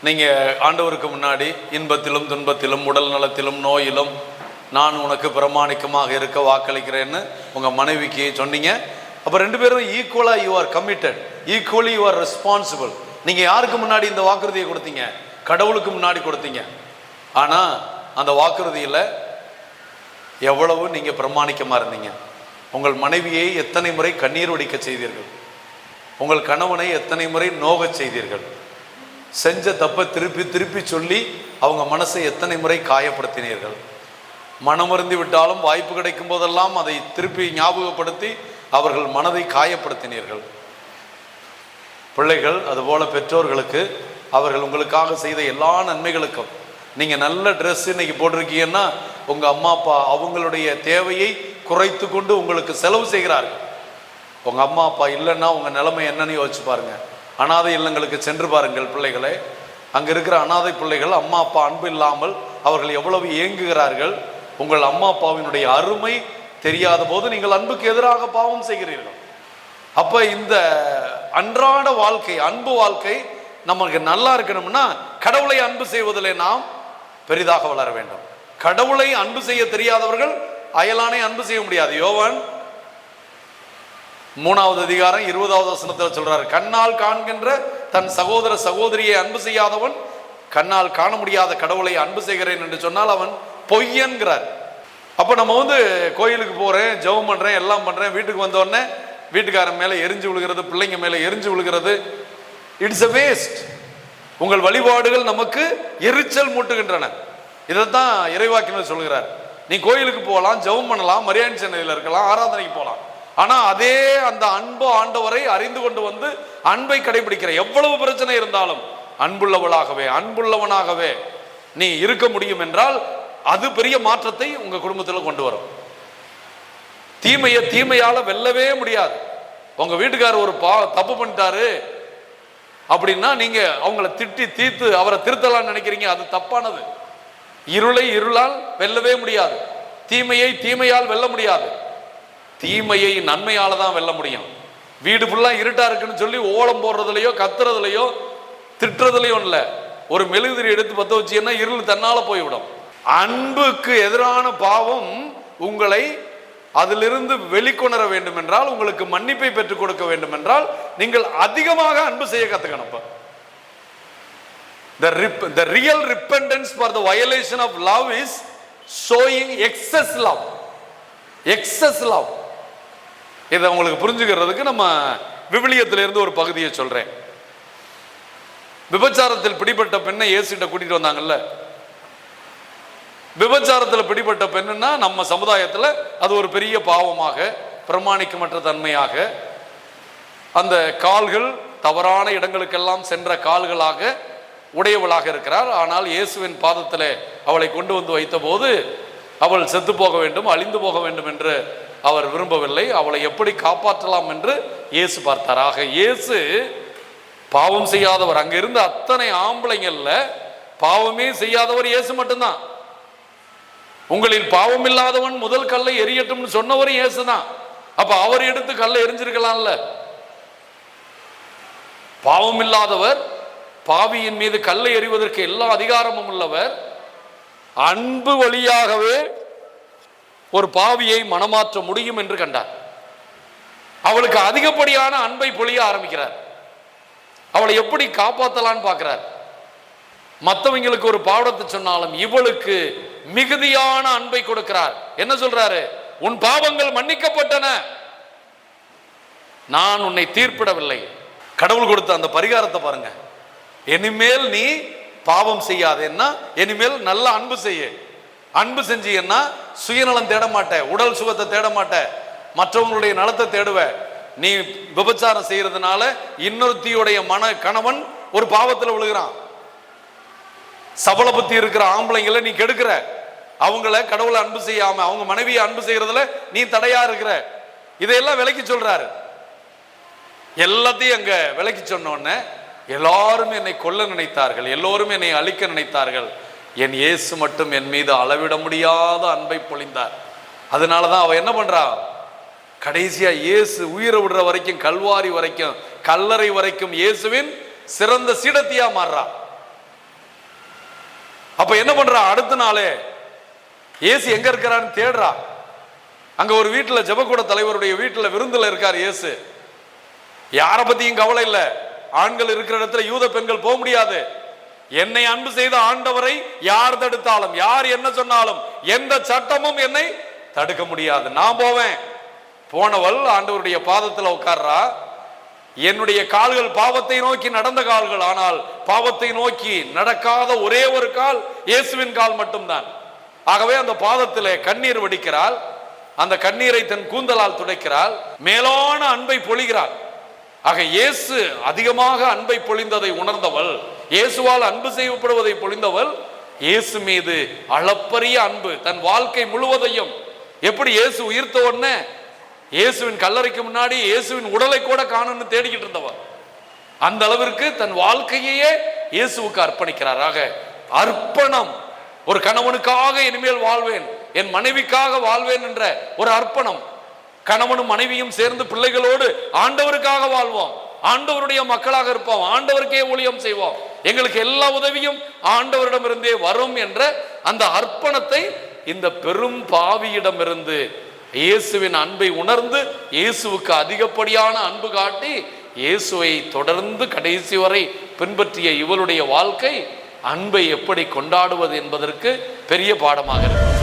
நீங்கள் ஆண்டவருக்கு முன்னாடி இன்பத்திலும் துன்பத்திலும் உடல் நலத்திலும் நோயிலும் நான் உனக்கு பிரமாணிக்கமாக இருக்க வாக்களிக்கிறேன்னு உங்கள் மனைவிக்கு சொன்னீங்க. அப்போ ரெண்டு பேரும் ஈக்குவலாக you are committed, equally you are responsible. நீங்கள் யாருக்கு முன்னாடி இந்த வாக்குறுதியை கொடுத்தீங்க? கடவுளுக்கு முன்னாடி கொடுத்தீங்க. ஆனால் அந்த வாக்குறுதியில் எவ்வளவு நீங்கள் பிரமாணிக்கமாக இருந்தீங்க? உங்கள் மனைவியை எத்தனை முறை கண்ணீர் வடிக்க செய்தீர்கள்? உங்கள் கணவனை எத்தனை முறை நோகச் செய்தீர்கள்? செஞ்ச தப்பை திருப்பி திருப்பி சொல்லி அவங்க மனசை எத்தனை முறை காயப்படுத்தினீர்கள்? மனமருந்து விட்டாலும் வாய்ப்பு கிடைக்கும் போதெல்லாம் அதை திருப்பி ஞாபகப்படுத்தி அவர்கள் மனதை காயப்படுத்தினீர்கள். பிள்ளைகள் அதுபோல பெற்றோர்களுக்கு அவர்கள் உங்களுக்காக செய்த எல்லா நன்மைகளுக்கும் நீங்கள் நல்ல ட்ரெஸ் இன்னைக்கு போட்டிருக்கீங்கன்னா உங்கள் அம்மா அப்பா அவங்களுடைய தேவையை குறைத்து கொண்டு உங்களுக்கு செலவு செய்கிறார்கள். உங்கள் அம்மா அப்பா இல்லைன்னா உங்கள் நிலைமை என்னன்னு யோசிச்சு பாருங்கள். அனாதை இல்லங்களுக்கு சென்று பாருங்கள் பிள்ளைகளே. அங்கே இருக்கிற அனாதை பிள்ளைகள் அம்மா அப்பா அன்பு இல்லாமல் அவர்கள் எவ்வளவு ஏங்குகிறார்கள். உங்கள் அம்மா அப்பாவினுடைய அருமை தெரியாத போது நீங்கள் அன்புக்கு எதிராக பாவம் செய்கிறீர்கள். அப்போ இந்த அன்றாட வாழ்க்கை, அன்பு வாழ்க்கை நமக்கு நல்லா இருக்கணும்னா கடவுளை அன்பு செய்வதிலே நாம் பெரிதாக வளர வேண்டும். கடவுளை அன்பு செய்ய தெரியாதவர்கள் அயலானை அன்பு செய்ய முடியாது. யோவான் 3வது அதிகாரம் 20வது வசனத்தில் சொல்றாரு, கண்ணால் காண்கின்ற தன் சகோதர சகோதரியை அன்பு செய்யாதவன் கண்ணால் காண முடியாத கடவுளை அன்பு செய்கிறேன் என்று சொன்னால் அவன் பொய்யன்கிறார். அப்போ நம்ம கோயிலுக்கு போகிறேன், ஜெபம் பண்ணுறேன், எல்லாம் பண்ணுறேன், வீட்டுக்கு வந்தோடனே வீட்டுக்காரன் மேலே எரிஞ்சு விழுகிறது, பிள்ளைங்க மேலே எரிஞ்சு விழுகிறது. It's a waste. உங்கள் வழிபாடுகள் நமக்கு எரிச்சல் மூட்டுகின்றன. இதைத்தான் இறைவாக்கினர் சொல்கிறார். நீ கோயிலுக்கு போகலாம், ஜெபம் பண்ணலாம், மரியாதை சென்னையில் இருக்கலாம், ஆராதனைக்கு போகலாம். ஆனால் அதே அந்த அன்பு ஆண்டவரை அறிந்து கொண்டு வந்து அன்பை கடைபிடிக்கிற எவ்வளவு பிரச்சனை இருந்தாலும் அன்புள்ளவளாகவே அன்புள்ளவனாகவே நீ இருக்க முடியும் என்றால் அது பெரிய மாற்றத்தை உங்க குடும்பத்தில் கொண்டு வரும். தீமையை தீமையால வெல்லவே முடியாது. உங்க வீட்டுக்காரர் ஒரு தப்பு பண்ணிட்டாரு அப்படின்னா நீங்க அவங்கள திட்டி தீர்த்து அவரை திருத்தலாம்னு நினைக்கிறீங்க, அது தப்பானது. இருளை இருளால் வெல்லவே முடியாது, தீமையை தீமையால் வெல்ல முடியாது. தீமையை நன்மையால தான் வெல்ல முடியும். வீடு ஃபுல்லா இருட்டா இருக்குன்னு சொல்லி ஓலம் போடுறதுலையோ கத்துறதுலையோ திட்டுறதுலையோ இல்லை. ஒரு மெழுகுதிரி எடுத்து பற்ற வச்சீங்கன்னா இருள் தன்னால போய்விடும். அன்புக்கு எதிரான பாவம் உங்களை அதிலிருந்து வெளிக்கொணர வேண்டும் என்றால், உங்களுக்கு மன்னிப்பை பெற்றுக் கொடுக்க வேண்டும் என்றால் நீங்கள் அதிகமாக அன்பு செய்ய கத்துக்கணும். The real repentance for the violation of love is showing excess love. Excess love. இதை உங்களுக்கு புரிஞ்சுக்கிறதுக்கு நம்ம விவிலியத்திலிருந்து ஒரு பகுதியை சொல்றேன். விபச்சாரத்தில் பிடிபட்ட பெண்ணை இயேசுகிட்ட கூட்டிட்டு வந்தாங்கல்ல. விபச்சாரத்தில் பிடிபட்ட பெண்ணுன்னா நம்ம சமுதாயத்தில் அது ஒரு பெரிய பாவமாக, பிரமாணிக்கமற்ற தன்மையாக, அந்த கால்கள் தவறான இடங்களுக்கெல்லாம் சென்ற கால்களாக உடையவளாக இருக்கிறார். ஆனால் இயேசுவின் பாதத்தில் அவளை கொண்டு வந்து வைத்த போது அவள் செத்து போக வேண்டும், அழிந்து போக வேண்டும் என்று அவர் விரும்பவில்லை. அவளை எப்படி காப்பாற்றலாம் என்று இயேசு பார்த்தார். ஆக இயேசு பாவம் செய்யாதவர். அங்க இருந்த அத்தனை ஆம்பளைங்கள்ல பாவமே செய்யாதவர் இயேசு மட்டும்தான். உங்களில் பாவம் இல்லாதவன் முதல் கல்லை எரியட்டும் சொன்னவர் இயேசு தான். அப்ப அவர் எடுத்து கல்லை எரிஞ்சிருக்கலாம்ல. பாவம் இல்லாதவர், பாவியின் மீது கல்லை எறிவதற்கு எல்லா அதிகாரமும் உள்ளவர், அன்பு வழியாகவே ஒரு பாவியை மனமாற்ற முடியும் என்று கண்டார். அவளுக்கு அதிகப்படியான அன்பை பொழிய ஆரம்பிக்கிறார். அவளை எப்படி காப்பாற்றலான்னு பார்க்கிறார். மற்றவங்களுக்கு ஒரு பாவத்தை சொன்னாலும் இவளுக்கு மிகுதியான அன்பை கொடுக்கிறார். என்ன சொல்றாரு? உன் பாவங்கள் மன்னிக்கப்பட்டன, நான் உன்னை தீர்ப்பிடவில்லை. கடவுள் கொடுத்த அந்த பரிகாரத்தை பாருங்க. இனிமேல் நீ பாவம் செய்யாதேன்னா இனிமேல் நல்ல அன்பு செய்ய. அன்பு செஞ்சீங்கன்னா சுயநலம் தேட மாட்ட, உடல் சுகத்தை தேட மாட்ட, மற்றவங்களுடைய நலத்தை தேடுவ. நீ விபச்சாரம் செய்யறதுனால இன்னொருத்தியுடைய கணவன் ஒரு பாவத்தில் விழுகிறான். சபல புத்தி இருக்கிற ஆம்பளைங்களை நீ கெடுக்கிற. அவங்கள கடவுளை அன்பு செய்யாம அவங்க மனைவியை அன்பு செய்யறதுல நீ தடையா இருக்கிற. இதையெல்லாம் விலக்கி சொல்றாரு. எல்லாத்தையும் அங்க விலக்கி சொன்னோடனே எல்லாரும் என்னை கொல்ல நினைத்தார்கள், எல்லோரும் என்னை அழிக்க நினைத்தார்கள், என் இயேசு மட்டும் என் மீது அளவிட முடியாத அன்பை பொழிந்தார். அதனாலதான் அவ என்ன பண்றா? கடைசியா இயேசு உயிரை விடுற வரைக்கும், கல்வாரி வரைக்கும், கல்லறை வரைக்கும் இயேசுவின் சிறந்த சீடத்தியா மாறுறா. அப்ப என்ன பண்றா, அடுத்த நாளே இயேசு எங்க இருக்கிறான்னு தேடுறா. அங்க ஒரு வீட்டுல, ஜெபக்கூட தலைவருடைய வீட்டுல விருந்துல இருக்கார் இயேசு. யார பத்தியும் கவலை இல்ல. ஆண்கள் இருக்கிற இடத்துல யூத பெண்கள் போக முடியாது. என்னை அன்பு செய்த ஆண்டவரை யார் தடுத்தாலும், யார் என்ன சொன்னாலும், எந்த சட்டமும் என்னை தடுக்க முடியாது, நான் போவேன். போனவள் ஆண்டவருடைய பாதத்துல உட்கார்றா. என்னுடைய கால்கள் பாவத்தை நோக்கி நடந்த கால்கள், ஆனால் பாவத்தை நோக்கி நடக்காத ஒரே ஒரு கால் இயேசுவின் கால் மட்டும்தான். ஆகவே அந்த பாதத்திலே கண்ணீர் வடிக்கிறாள். அந்த கண்ணீரை தன் கூந்தலால் துடைக்கிறாள். மேலான அன்பை பொழிகிறாள். ஆக இயேசு அதிகமாக அன்பை பொழிந்ததை உணர்ந்தவள், இயேசுவால் அன்பு செய்யப்படுவதை பொழிந்தவள், இயேசு மீது அளப்பரிய அன்பு, தன் வாழ்க்கை முழுவதையும். எப்படி இயேசு உயிர்த்த உடனே இயேசுவின் கல்லறைக்கு முன்னாடி இயேசுவின் உடலை கூட காணணும்னு தேடிக்கிட்டு இருந்தவள், அந்த அளவிற்கு தன் வாழ்க்கையே இயேசுவுக்கு அர்ப்பணிக்கிறார். ஆக அர்ப்பணம், ஒரு கணவனுக்காக இனிமேல் வாழ்வேன், என் மனைவிக்காக வாழ்வேன் என்ற ஒரு அர்ப்பணம். கணவனும் மனைவியும் சேர்ந்து பிள்ளைகளோடு ஆண்டவருக்காக வாழ்வோம், ஆண்டவருடைய மக்களாக இருப்போம், ஆண்டவருக்கே ஊழியம் செய்வோம், எங்களுக்கு எல்லா உதவியும் ஆண்டவரிடமிருந்தே வரும் என்ற அந்த அர்ப்பணத்தை இந்த பெரும் பாவியிடமிருந்து இயேசுவின் அன்பை உணர்ந்து இயேசுவுக்கு அதிகப்படியான அன்பு காட்டி இயேசுவை தொடர்ந்து கடைசி வரை பின்பற்றிய இவளுடைய வாழ்க்கை அன்பை எப்படி கொண்டாடுவது என்பதற்கு பெரிய பாடமாக இருக்கு.